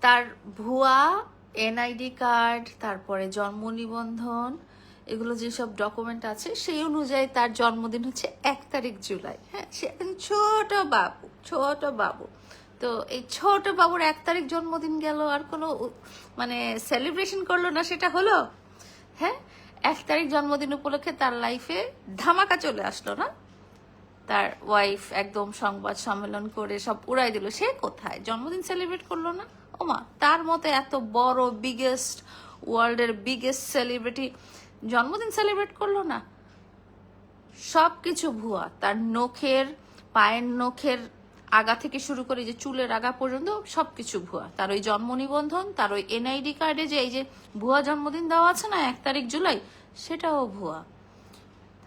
তার ভুয়া NID card, তারপরে জন্ম নিবন্ধন, এগুলো যেসব ডকুমেন্ট আছে সেই অনুযায়ী তার জন্মদিন হচ্ছে 1 জুলাই। হ্যাঁ, সে একদম ছোট বাবু। তো এই ছোট বাবুর 1 জন্মদিন গেল, আর কোনো মানে সেলিব্রেশন করলো না, সেটা হলো? হ্যাঁ, 1 জন্মদিন উপলক্ষে তার লাইফে ধামাকা চলে আসলো না? তার ওয়াইফ একদম সংবাদ সম্মেলন করে সব উড়াই দিল। সে কোথায়? জন্মদিন সেলিব্রেট করলো না? ওমা, তার মতো এত বড় ওয়ার্ল্ডের বিগেস্ট সেলিব্রিটি জন্মদিন সেলিব্রেট করলো না? সব কিছু ভুয়া। তার পায়ের নখের আগা থেকে শুরু করে যে চুলের আগা পর্যন্ত সবকিছু ভুয়া। তার ওই জন্ম নিবন্ধন, তার ওই এনআইডি কার্ডে যে এই যে ভুয়া জন্মদিন দেওয়া আছে না 1 জুলাই, সেটাও ভুয়া।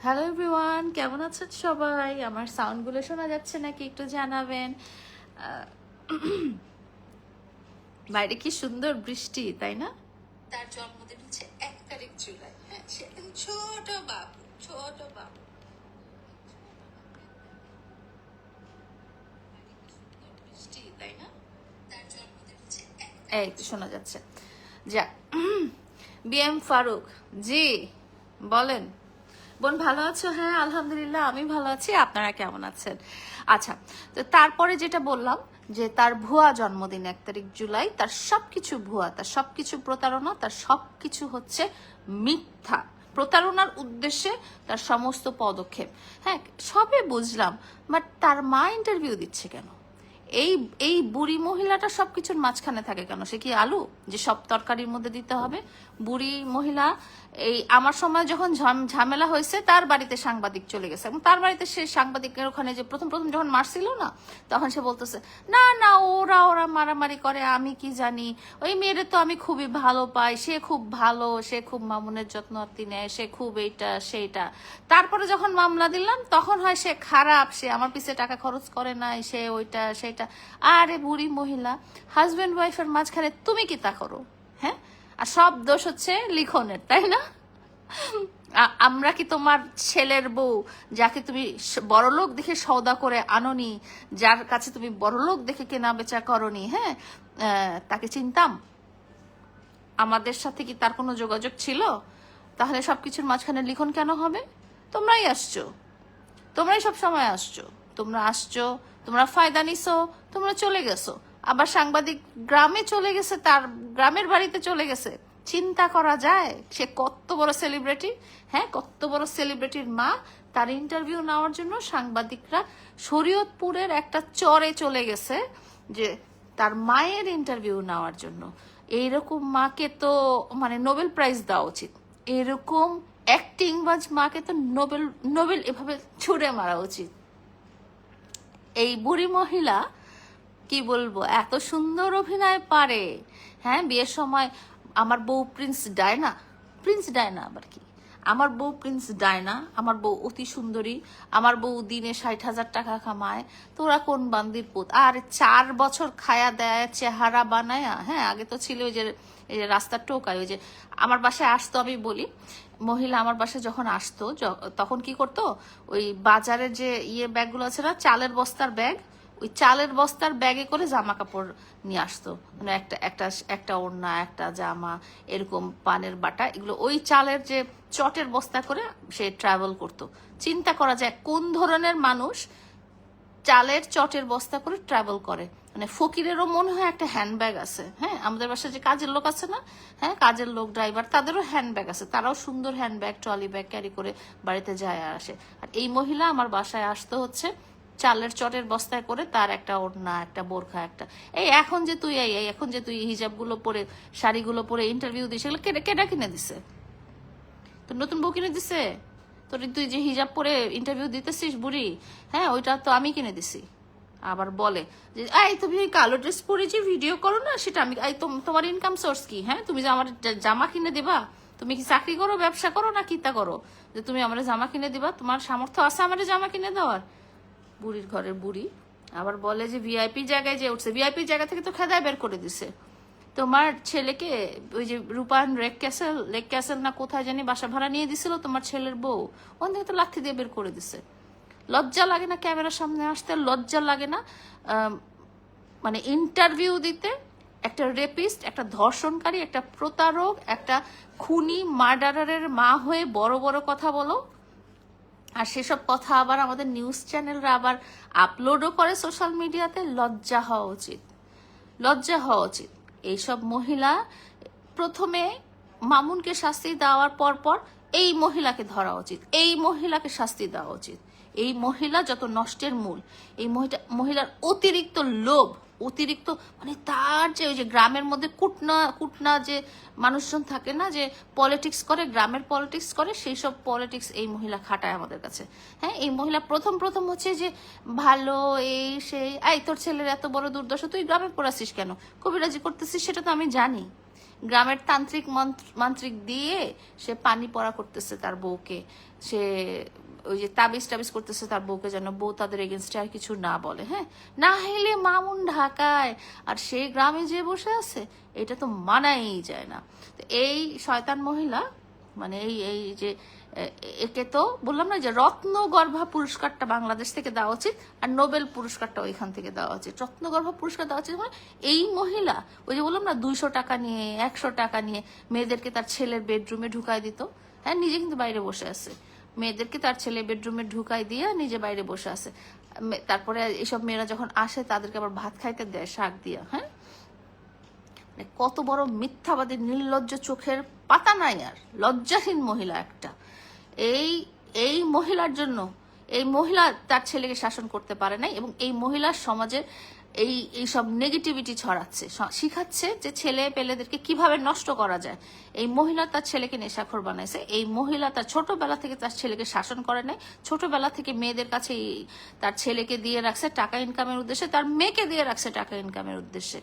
হ্যালো এভরিওয়ান, কেমন আছেন সবাই? আমার সাউন্ডগুলো শোনা যাচ্ছে নাকি একটু জানাবেন। বাইরে কি সুন্দর বৃষ্টি, তাই না? তার জন্মদিন হচ্ছে 1 জুলাই। হ্যাঁ, সে ছোট বাবু। বৃষ্টি, তাই না? তার জন্মদিন হচ্ছে এই তো শোনা যাচ্ছে। যা বিএম ফারুক জি, বলেন বোন, ভালো আছো? হ্যাঁ আলহামদুলিল্লাহ, আমি ভালো আছি। আপনারা কেমন আছেন? আচ্ছা, তো তারপরে যেটা বললাম যে তার ভুয়া জন্মদিন 1 জুলাই, তার সবকিছু ভুয়া, তার সবকিছু প্রতারণা, তার সবকিছু হচ্ছে মিথ্যা। প্রতারণার উদ্দেশ্যে তার সমস্ত পদক্ষেপ। হ্যাঁ, সবে বুঝলাম, বাট তার মা ইন্টারভিউ দিচ্ছে কেন? এই এই বুড়ি মহিলাটা সবকিছুর মাঝখানে থাকে কেন? সে কি আলু যে সব তরকারির মধ্যে দিতে হবে? বুড়ি মহিলা এই আমার সময় যখন ঝামেলা হয়েছে, তার বাড়িতে সাংবাদিক চলে গেছে, এবং তার বাড়িতে সে সাংবাদিকের ওখানে যে প্রথম যখন মারছিল না, তখন সে বলতেছে না না, ওরা মারামারি করে, আমি কি জানি, ওই মেয়েরে তো আমি খুবই ভালো পাই, সে খুব ভালো, সে খুব মামুনের যত্ন আত্তি নেয়, সে খুব এইটা সেইটা। তারপরে যখন মামলা দিলাম, তখন হয় সে খারাপ, সে আমার পিছে টাকা খরচ করে নাই, সে ওইটা সেইটা। আরে বুড়ি মহিলা, হাজবেন্ড ওয়াইফের মাঝখানে তুমি কি তা করো? হ্যাঁ, আর সব দোষ হচ্ছে লিখনের, তাই না? আমরা কি তোমার ছেলের বউ, যাকে তুমি বড়লোক দেখে সওদা করে আনোনি, যার কাছে তুমি বড়লোক দেখে কেনা বেচা করনি, হ্যাঁ, তাকে চিনতাম? আমাদের সাথে কি তার কোনো যোগাযোগ ছিল? তাহলে সবকিছুর মাঝখানে লিখন কেন হবে? তোমরাই আসছো, তোমরাই সব সময় আসছো, তোমরা ফায়দা নিছো, তোমরা চলে গেছো। আবার সাংবাদিক গ্রামে চলে গেছে, তার গ্রামের বাড়িতে চলে গেছে। চিন্তা করা যায় সে কত বড় সেলিব্রিটি? হ্যাঁ, কত বড় সেলিব্রিটির মা, তার ইন্টারভিউ নেওয়ার জন্য সাংবাদিকরা শরীয়তপুরের একটা চরে চলে গেছে যে তার মায়ের ইন্টারভিউ নেওয়ার জন্য। এইরকম মাকে তো মানে নোবেল প্রাইজ দেওয়া উচিত। এরকম অ্যাক্টিং বাজ মাকে তো নোবেল এভাবে ছুড়ে মারা উচিত। এই বুড়ি মহিলা কি বলবো, এত সুন্দর অভিনয় পারে। হ্যাঁ, বিয়ের সময় আমার বউ প্রিন্স ডায়না আবার কি, আমার বউ প্রিন্স ডায়না, আমার বউ অতি সুন্দরী, আমার বউ দিনে 60,000 টাকা কামায়, তোরা কোন বান্দির পুত? আর 4 বছর খায়া দেয় চেহারা বানায়া। হ্যাঁ, আগে তো ছিল ওই যে রাস্তার টোকায়, ওই যে আমার বাসায় আসতো, আমি বলি, মহিলা আমার বাসায় যখন আসতো তখন কি করতো, ওই বাজারের যে ব্যাগগুলো আছে না, চালের বস্তার ব্যাগ, ওই চালের বস্তার ব্যাগে করে জামা কাপড় নিয়ে আসতো, মানে একটা ওড়না, একটা জামা, এরকম পানের বাটা, এগুলো ওই চালের যে চটের বস্তা করে সে ট্রাভেল করতো। চিন্তা করা যায় কোন ধরনের মানুষ চালের চটের বস্তা করে ট্রাভেল করে। মানে ফকিরেরও মনে হয় একটা হ্যান্ডব্যাগ আছে। হ্যাঁ, আমাদের বাসায় যে কাজের লোক আছে না, হ্যাঁ, কাজের লোক ড্রাইভার, তাদেরও হ্যান্ডব্যাগ আছে, তারাও সুন্দর হ্যান্ডব্যাগ ট্রলি ব্যাগ ক্যারি করে বাড়িতে যায় আর আসে। আর এই মহিলা আমার বাসায় আসতে হচ্ছে চালের চটের বস্তায় করে, তার একটা ওড়না, একটা বোরখা, একটা এখন যে তুই হিজাবগুলো পরে, শাড়িগুলো পরে ইন্টারভিউ দিস, এগুলো কেটা কিনে দিছে? তোর নতুন বউ কিনে দিছে? তুই যে হিজাব পরে ইন্টারভিউ দিতেছিস বুড়ি, হ্যাঁ, ওইটা তো আমি কিনে দিছি। আবার বলে যে তুমি কালো ড্রেস পরে যে ভিডিও করো না, সেটা আমি, তোমার ইনকাম সোর্স কি? হ্যাঁ, তুমি যে আমার জামা কিনে দিবা? তুমি কি চাকরি করো, ব্যবসা করো, না কিতা করো যে তুমি আমার জামা কিনে দিবা? তোমার সামর্থ্য আছে আমার জামা কিনে দেওয়ার? বুড়ির ঘরের বুড়ি। আবার বলে যে ভিআইপি জায়গায় যে উঠছে, ভিআইপি জায়গা থেকে তো খেদায় বের করে দিছে। তোমার ছেলেকে ওই যে রূপায়ণ লেক ক্যাসেল না কোথায় জানি বাসা ভাড়া নিয়ে দিছিল তোমার ছেলের বউ, ওখান থেকে তো লাথি দিয়ে বের করে দিছে। লজ্জা লাগে না ক্যামেরার সামনে আসতে? লজ্জা লাগে না মানে ইন্টারভিউ দিতে? একটা রেপিস্ট, একটা ধর্ষণকারী, একটা প্রতারক, একটা খুনি মার্ডারারের মা হয়ে বড় বড় কথা বলো, আর সেসব কথা আবার আমাদের নিউজ চ্যানেলরা আবার আপলোডও করে সোশ্যাল মিডিয়াতে। লজ্জা হওয়া উচিত, লজ্জা হওয়া উচিত। এইসব মহিলা প্রথমে মামুনকে শাস্তি দেওয়ার পর পর এই মহিলাকে ধরা উচিত, এই মহিলাকে শাস্তি দেওয়া উচিত। এই মহিলা যত নষ্টের মূল। এই মহিলার অতিরিক্ত লোভ, অতিরিক্ত মানে তার যে ওই যে গ্রামের মধ্যে কুটনা কুটনা যে মানুষজন থাকে না, যে পলিটিক্স করে, গ্রামের পলিটিক্স করে, সেই সব পলিটিক্স এই মহিলা খাটায় আমাদের কাছে। হ্যাঁ, এই মহিলা প্রথম প্রথম হচ্ছে যে ভালো এই সেই, এই তোর ছেলের এত বড় দুর্দশা, তুই গ্রামে পড়াছিস কেন, কবিরাজি করতেছিস, সেটা তো আমি জানি। গ্রামের তান্ত্রিক মান্ত্রিক দিয়ে সে পানি পড়া করতেছে তার বউকে, সে ওই যে তাবিজ টাবিজ করতেছে তার বউকে, যেন বউ তাদের এগেনস্টে আর কিছু না বলে। হ্যাঁ, না হলে মামুন ঢাকায় আর সে গ্রামে যে বসে আছে, এটা তো মানাই যায় না। তো এই শয়তান মহিলা মানে এই এই যে একে তো বললাম না যে রত্নগর্ভা পুরস্কারটা বাংলাদেশ থেকে দেওয়া উচিত, আর নোবেল পুরস্কারটা ওইখান থেকে দেওয়া উচিত। রত্নগর্ভা পুরস্কার দেওয়া উচিত মানে এই মহিলা ওই যে বললাম না 200 টাকা নিয়ে 100 টাকা নিয়ে মেয়েদেরকে তার ছেলের বেডরুমে ঢুকাই দিত। হ্যাঁ, নিজে কিন্তু বাইরে বসে আছে, মেয়েদেরকে তার ছেলে বেডরুমে ঢুকাই দিয়ে নিজে বাইরে বসে আছে। তারপরে এইসব মেয়েরা যখন আসে তাদেরকে আবার ভাত খাইতে দেয় শাক দিয়া। হ্যাঁ, কত বড় মিথ্যাবাদী, নির্লজ্জ, চোখের পাতা নাই আর, লজ্জাহীন মহিলা একটা। এই এই মহিলার জন্য এই মহিলা তার ছেলেকে শাসন করতে পারে নাই, এবং এই মহিলার সমাজে এইসব নেগেটিভিটি ছড়াচ্ছে, শিখাচ্ছে যে ছেলে পেলেদেরকে কিভাবে নষ্ট করা যায়। এই মহিলা তার ছেলেকে নেশাখোর বানাইছে। এই মহিলা তার ছোটবেলা থেকে তার ছেলেকে শাসন করে নাই, ছোটবেলা থেকে মেয়েদের কাছে তার ছেলেকে দিয়ে রাখছে টাকা ইনকামের উদ্দেশ্যে, তার মেয়েকে দিয়ে রাখছে টাকা ইনকামের উদ্দেশ্যে।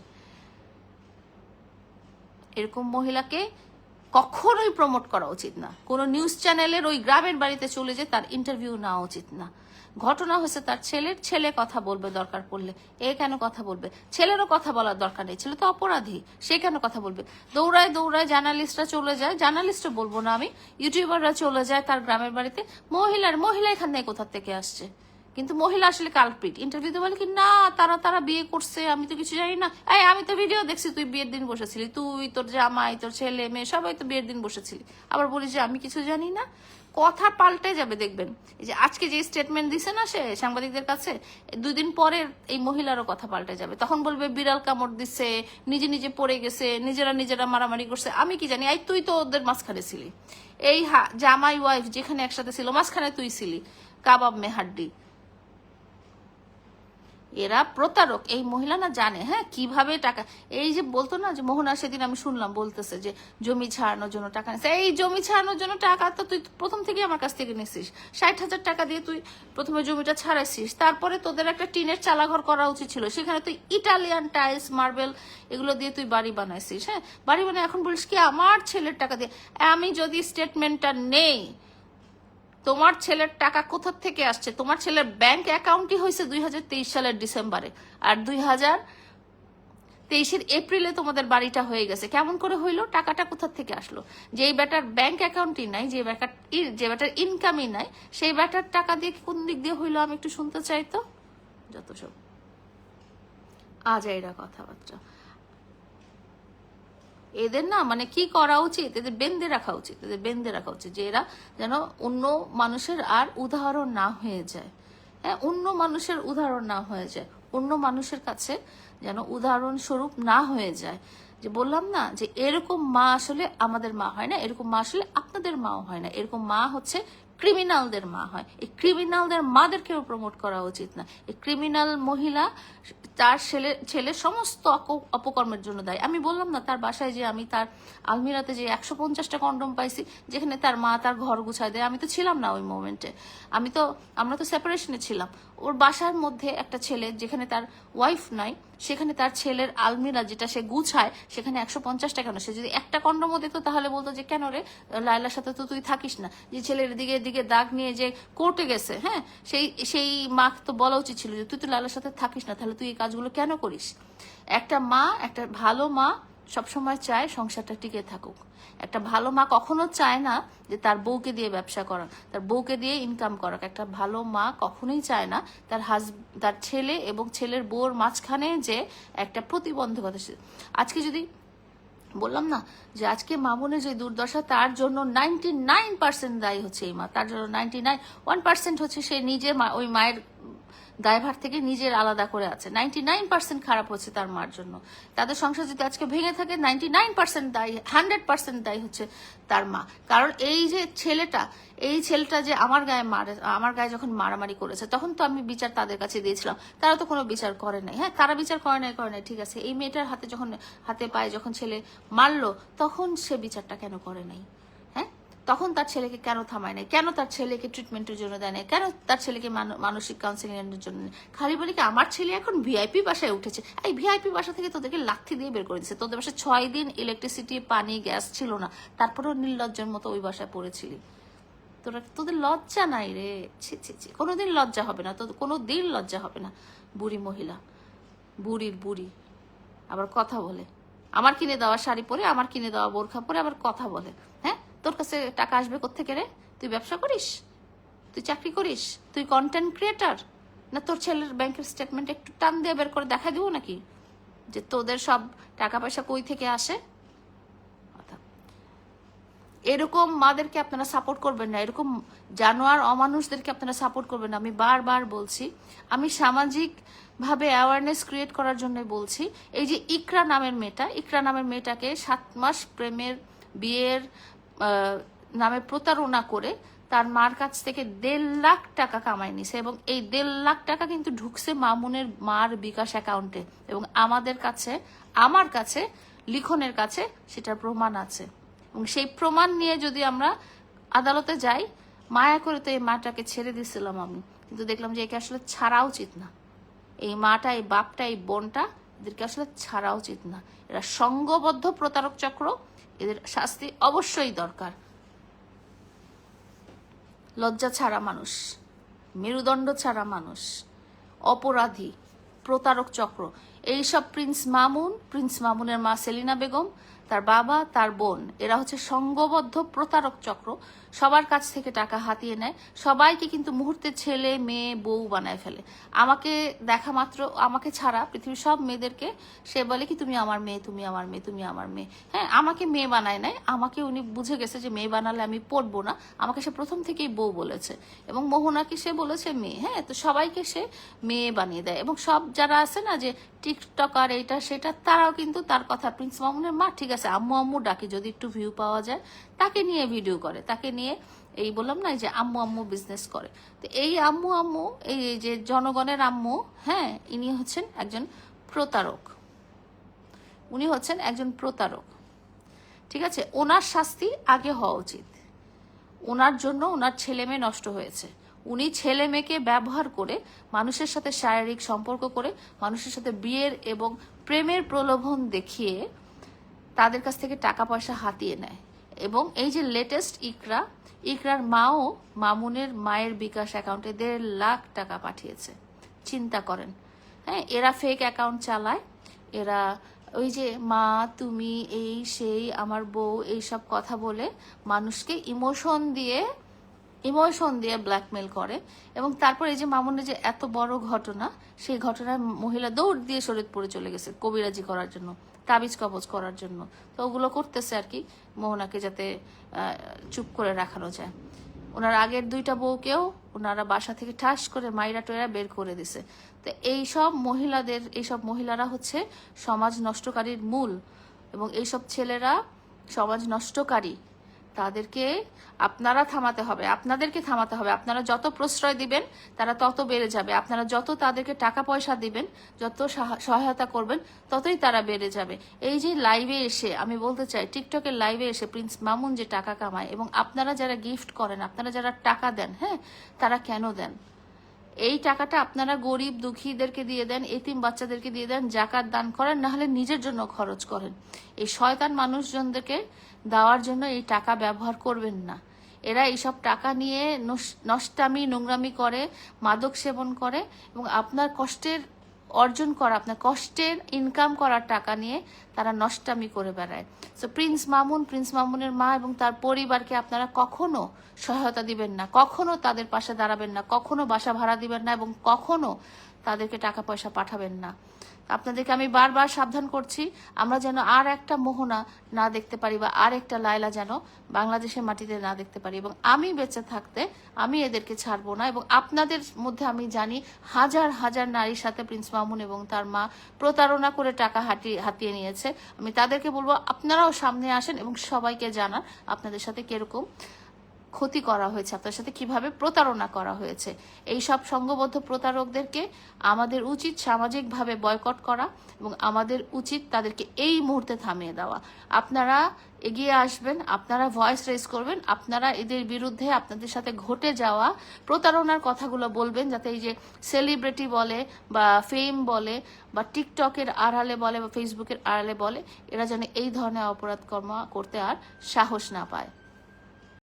এরকম মহিলাকে কখনোই প্রমোট করা উচিত না। কোনো নিউজ চ্যানেলের ওই গ্রামের বাড়িতে চলে যে তার ইন্টারভিউ নেওয়া উচিত না। ঘটনা হয়েছে তার ছেলে কথা বলবে দরকার পড়লে, এ কেন কথা বলবে? ছেলেরও কথা বলার দরকার নেই, ছেলে তো অপরাধী, সে কেন কথা বলবে? দৌড়ায় দৌড়ায় জার্নালিস্টরা চলে যায়, জার্নালিস্টও বলবো না আমি, ইউটিউবাররা চলে যায় তার গ্রামের বাড়িতে। মহিলা এখান থেকে কোথা থেকে আসছে? কিন্তু মহিলা আসলে কালপ্রিট। ইন্টারভিউতে বলে কি না তারা বিয়ে করছে, আমি তো কিছু জানি না। এই আমি তো ভিডিও দেখছি, তুই বিয়ের দিন বসেছিলি, তুই তোর জামাই তোর ছেলে মেয়ে সবাই তো বিয়ের দিন বসেছিলি, আবার বলি যে আমি কিছু জানি না। কথা পাল্টে যাবে দেখবেন। এই যে আজকে যে স্টেটমেন্ট দিছে না সে সাংবাদিকদের কাছে, 2 দিন পরে এই মহিলারও কথা পাল্টে যাবে। তখন বলবে বিড়াল কামড় দিছে, নিজে পড়ে গেছে, নিজেরা মারামারি করছে, আমি কি জানি। এই তুই তো ওদের মাঝখানে ছিলি, এই জামাই ওয়াইফ যেখানে একসাথে ছিল মাঝখানে তুই ছিলি, কাবাব মে হাড্ডি। এরা প্রতারক। এই মহিলা না জানে হ্যাঁ কিভাবে টাকা, এই যে বলতো না যে মোহনা সেদিন আমি শুনলাম বলতেছে যে জমি ছাড়ানোর জন্য টাকা নিচ্ছে। এই জমি ছাড়ানোর জন্য টাকা তো তুই প্রথম থেকে আমার কাছ থেকে নিছিস, 60,000 টাকা দিয়ে তুই প্রথমে জমিটা ছাড়াইছিস, তারপরে তোদের একটা টিনের চালাঘর করা উচিত ছিল, সেখানে তুই ইটালিয়ান টাইলস মার্বেল এগুলো দিয়ে তুই বাড়ি বানাইছিস। হ্যাঁ, বাড়ি বানাই এখন বলিস কি আমার ছেলের টাকা দিয়ে। আমি যদি স্টেটমেন্টটা নেই, তোমার ছেলের টাকা কোথা থেকে আসছে? তোমার ছেলের ব্যাংক অ্যাকাউন্টই হয়েছে 2023 সালের ডিসেম্বরে, আর 2023 এপ্রিলে তোমাদের বাড়িটা হয়ে গেছে। কেমন করে হইলো? টাকাটা কোথা থেকে আসলো? যেই ব্যাটার ব্যাংক অ্যাকাউন্টই নাই, যে ব্যাটার ইনকামই নাই, সেই ব্যাটার টাকা দিয়ে কোন দিক দিয়ে হইলো আমি একটু শুনতে চাই তো। যত সব আজাইরা কথাবার্তা। এদের না মানে কি করা উচিত, এদের বেঁধে রাখা উচিত, যে এরা যেন অন্য মানুষের আর উদাহরণ না হয়ে যায়। হ্যাঁ, অন্য মানুষের উদাহরণ না হয়ে যায়, অন্য মানুষের কাছে যেন উদাহরণ স্বরূপ না হয়ে যায়। যে বললাম না যে এরকম মা আসলে আমাদের মা হয় না, এরকম মা আসলে আপনাদের মাও হয় না, এরকম মা হচ্ছে ক্রিমিনালদের মা হয়। এই ক্রিমিনালদের মাদেরকেও প্রমোট করা উচিত না। এই ক্রিমিনাল মহিলা তার ছেলে সমস্ত অপকর্মের জন্য দায়ী। আমি বললাম না তার বাসায় যে আমি তার আলমিরাতে যে 150টা কন্ডম পাইছি, যেখানে তার মা তার ঘর গুছায় দেয়, আমি তো ছিলাম না ওই মোমেন্টে, আমরা তো সেপারেশনে ছিলাম। ওর বাসার মধ্যে একটা ছেলে যেখানে তার ওয়াইফ নাই, সেখানে তার ছেলের আলমিরা যেটা সে গুছায়, সেখানে 150টা কেন? সে যদি একটা কন্ডমও দিত তাহলে বলতো যে কেন রে লাইলার সাথে তো তুই থাকিস না। যে ছেলের দিকে দাগ নিয়ে যে কোর্টে গেছে, হ্যাঁ, সেই মা তো বলা উচিত ছিল যে তুই তো লাইলার সাথে থাকিস না, তাহলে তুই এই কাজগুলো কেন করিস? একটা ভালো মা সবসময় চায় সংসারটা টিকে থাকুক। একটা ভালো মা কখনো চায় না যে তার বউকে দিয়ে ব্যবসা করা, তার বউকে দিয়ে ইনকাম করা। একটা ভালো মা কখনোই চায় না তার ছেলে এবং ছেলের বউর মাঝখানে যে একটা প্রতিবন্ধকতা। আজকে যদি বললাম না যে আজকে মামুনের যে দুর্দশা, তার জন্য 99% দায়ী হচ্ছে এই মা, তার জন্য 1% হচ্ছে সে নিজে ওই মায়ের দায়ভার থেকে নিজের আলাদা করে আছে। 99% খারাপ হচ্ছে তার মার জন্য। তাদের সংসার যদি আজকে ভেঙে থাকে 99% দায়ী, 100% দায়ী হচ্ছে তার মা। কারণ এই ছেলেটা যে আমার গায়ে যখন মারামারি করেছে, তখন তো আমি বিচার তাদের কাছে দিয়েছিলাম, তারা তো কোনো বিচার করে নাই। হ্যাঁ, তারা বিচার করে নাই, ঠিক আছে। এই মেয়েটার হাতে পায়ে যখন ছেলে মারলো, তখন সে বিচারটা কেন করে নাই? হ্যাঁ, তখন তার ছেলেকে কেন থামায় নাই? কেন তার ছেলেকে ট্রিটমেন্টের জন্য দেয় নাই? কেন তার ছেলেকে মানসিক কাউন্সিলিং এর জন্য? খালি বলি কি আমার ছেলে এখন ভিআইপি বাসায় উঠেছে। এই ভিআইপি বাসা থেকে তোদেরকে লাথি দিয়ে বের করে দিচ্ছে। তোদের বাসায় 6 দিন ইলেকট্রিসিটি, পানি, গ্যাস ছিল না, তারপরেও নির্লজ্জের মতো ওই বাসায় পড়েছিলি। তোদের লজ্জা নাই রে, ছি ছি ছি, কোনোদিন লজ্জা হবে না, তোদের কোনোদিন লজ্জা হবে না। বুড়ি মহিলা, বুড়ি আবার কথা বলে, আমার কিনে দেওয়া শাড়ি পরে, আমার কিনে দেওয়া বোরখা পরে আবার কথা বলে। হ্যাঁ, তোর কাছে টাকা আসবে কোত্থেকে রে? তুই ব্যবসা করিস? তুই চাকরি করিস? তুই কন্টেন্ট ক্রিয়েটার? না তোর ছেলের ব্যাংকের স্টেটমেন্ট একটু টান দিয়ে বের করে দেখা দিব নাকি যে তোদের সব টাকা পয়সা কই থেকে আসে? এরকম মাদেরকে আপনারা সাপোর্ট করবেন না, এরকম জানোয়ার অমানুষদেরকে আপনারা সাপোর্ট করবেন না। আমি বারবার বলছি, আমি সামাজিক ভাবে অ্যাওয়ারনেস ক্রিয়েট করার জন্য বলছি। এই যে ইকরা নামের মেয়েটাকে 7 মাস প্রেমের বিয়ের নামে প্রতারণা করে তার মার কাছ থেকে 1.5 লাখ টাকা কামাই নিছে, এবং এই 1.5 লাখ টাকা কিন্তু ঢুকছে মামুনের মার বিকাশ অ্যাকাউন্টে, এবং আমার কাছে লিখনের কাছে সেটার প্রমাণ আছে। এবং সেই প্রমাণ নিয়ে যদি আমরা আদালতে যাই, মায়া করে তো এই মাটাকে ছেড়ে দিয়েছিলাম আমি, কিন্তু দেখলাম যে একে আসলে ছাড়া উচিত না। এই মাটা, এই বাপটা, এই বোনটা, এদেরকে আসলে ছাড়া উচিত না। এরা সংঘবদ্ধ প্রতারক চক্র, এদের শাস্তি অবশ্যই দরকার। লজ্জা ছাড়া মানুষ, মেরুদণ্ড ছাড়া মানুষ, অপরাধী, প্রতারক চক্র, এইসব প্রিন্স মামুনের মা সেলিনা বেগম, তার বাবা, তার বোন, এরা হচ্ছে সংঘবদ্ধ প্রতারক চক্র। সবার কাছ থেকে টাকা হাতিয়ে নেয়, সবাইকে কিন্তু মুহূর্তে ছেলে মেয়ে বউ বানায় ফেলে। আমাকে দেখা মাত্র, আমাকে ছাড়া পৃথিবীর সব মেয়েদেরকে সে বলে কি তুমি আমার মেয়ে, তুমি আমার মেয়ে, তুমি আমার মেয়ে। হ্যাঁ, আমাকে মেয়ে বানায় নাই, আমাকে উনি বুঝে গেছে যে মেয়ে বানালে আমি পড়বো না, আমাকে সে প্রথম থেকেই বউ বলেছে, এবং মোহনাকে সে বলেছে মেয়ে। হ্যাঁ, তো সবাইকে সে মেয়ে বানিয়ে দেয়। এবং সব যারা আছে না যে টিকটকার এটা সেটা, তারাও কিন্তু তার কথা, প্রিন্স মামুনের মা ঠিক আছে আম্মু আম্মু ডাকে, যদি একটু ভিউ পাওয়া যায় তাকে নিয়ে ভিডিও করে, তাকে নিয়ে এই বললাম না যে আম্মু আম্মু বিজনেস করে। তো এই আম্মু এই যে জনগণের আম্মু, হ্যাঁ, ইনি হচ্ছেন একজন প্রতারক, ঠিক আছে। ওনার শাস্তি আগে হওয়া উচিত। ওনার জন্য ওনার ছেলে মেয়ে নষ্ট হয়েছে। উনি ছেলে মেয়েকে ব্যবহার করে, মানুষের সাথে শারীরিক সম্পর্ক করে, মানুষের সাথে বিয়ের এবং প্রেমের প্রলোভন দেখিয়ে তাদের কাছ থেকে টাকা পয়সা হাতিয়ে নেয়। এবং এই যে লেটেস্ট ইকরার মাও মামুনের মায়ের বিকাশ অ্যাকাউন্টে 1.5 লাখ টাকা পাঠিয়েছে। চিন্তা করেন। হ্যাঁ, এরা ফেক অ্যাকাউন্ট চালায়, এরা ওই যে মা তুমি এই সেই আমার বউ এইসব কথা বলে মানুষকে ইমোশন দিয়ে ব্ল্যাকমেল করে। এবং তারপর এই যে মামুনের যে এত বড় ঘটনা, সেই ঘটনায় মহিলা দৌড় দিয়ে শরীয়তপুরে চলে গেছে কবিরাজি করার জন্য, তাবিজ কবজ করার জন্য। তো ওগুলো করতেছে আর কি, মোহনাকে যাতে চুপ করে রাখানো যায়। ওনার আগের 2টা বউকেও ওনারা বাসা থেকে ঠাস করে মাইরা টয়রা বের করে দিছে। তো এইসব মহিলারা হচ্ছে সমাজ নষ্টকারীর মূল, এবং এইসব ছেলেরা সমাজ নষ্টকারী। তাদেরকে আপনাদেরকে থামাতে হবে। আপনারা যত প্রশ্রয় দিবেন তারা তত বেড়ে যাবে, আপনারা যত তাদেরকে টাকা পয়সা দিবেন, যত সহায়তা করবেন, ততই তারা বেড়ে যাবে। এই যে লাইভে এসে আমি বলতে চাই, টিকটকের লাইভে এসে প্রিন্স মামুন যে টাকা কামায়, এবং আপনারা যারা গিফট করেন, আপনারা যারা টাকা দেন, হ্যাঁ, তারা কেন দেন? এই টাকাটা আপনারা গরিব দুঃখীদেরকে দিয়ে দেন, এতিম বাচ্চাদেরকে দিয়ে দেন, জাকাত দান করেন, না হলে নিজের জন্য খরচ করেন। এই শয়তান মানুষজনদেরকে দেওয়ার জন্য এই টাকা ব্যবহার করবেন না। এরা এইসব টাকা নিয়ে নষ্টামি নোংরামি করে, মাদক সেবন করে, এবং আপনার কষ্টের অর্জন করা, আপনার কষ্টের ইনকাম করার টাকা নিয়ে তারা নষ্টামি করে বেড়ায়। সো প্রিন্স মামুনের মা এবং তার পরিবারকে আপনারা কখনো সহায়তা দিবেন না, কখনো তাদের পাশে দাঁড়াবেন না, কখনো বাসা ভাড়া দিবেন না, এবং কখনো তাদেরকে টাকা পয়সা পাঠাবেন না। আপনাদেরকে আমি বারবার সাবধান করছি, আমরা যেন আর একটা মোহনা না দেখতে পারি, বা আর একটা লায়লা যেন বাংলাদেশের মাটিতে না দেখতে পারি। এবং আমি বেঁচে থাকতে আমি এদেরকে ছাড়বো না। এবং আপনাদের মধ্যে আমি জানি হাজার হাজার নারীর সাথে প্রিন্স মামুন এবং তার মা প্রতারণা করে টাকা হাতিয়ে নিয়েছে। আমি তাদেরকে বলবো আপনারাও সামনে আসেন এবং সবাইকে জানান আপনাদের সাথে কিরকম ক্ষতি করা হয়েছে, আপনার সাথে কিভাবে প্রতারণা করা হয়েছে। এই সব সংঘবদ্ধ প্রতারকদেরকে আমাদের উচিত সামাজিকভাবে বয়কট করা, এবং আমাদের উচিত তাদেরকে এই মুহূর্তে থামিয়ে দেওয়া। আপনারা এগিয়ে আসবেন, আপনারা ভয়েস রেজ করবেন, আপনারা এদের বিরুদ্ধে আপনাদের সাথে ঘটে যাওয়া প্রতারণার কথাগুলো বলবেন, যাতে এই যে সেলিব্রিটি বলে বা ফেম বলে বা টিকটকের আড়ালে বলে বা ফেসবুকের আড়ালে বলে, এরা যেন এই ধরনের অপরাধ কর্ম করতে আর সাহস না পায়।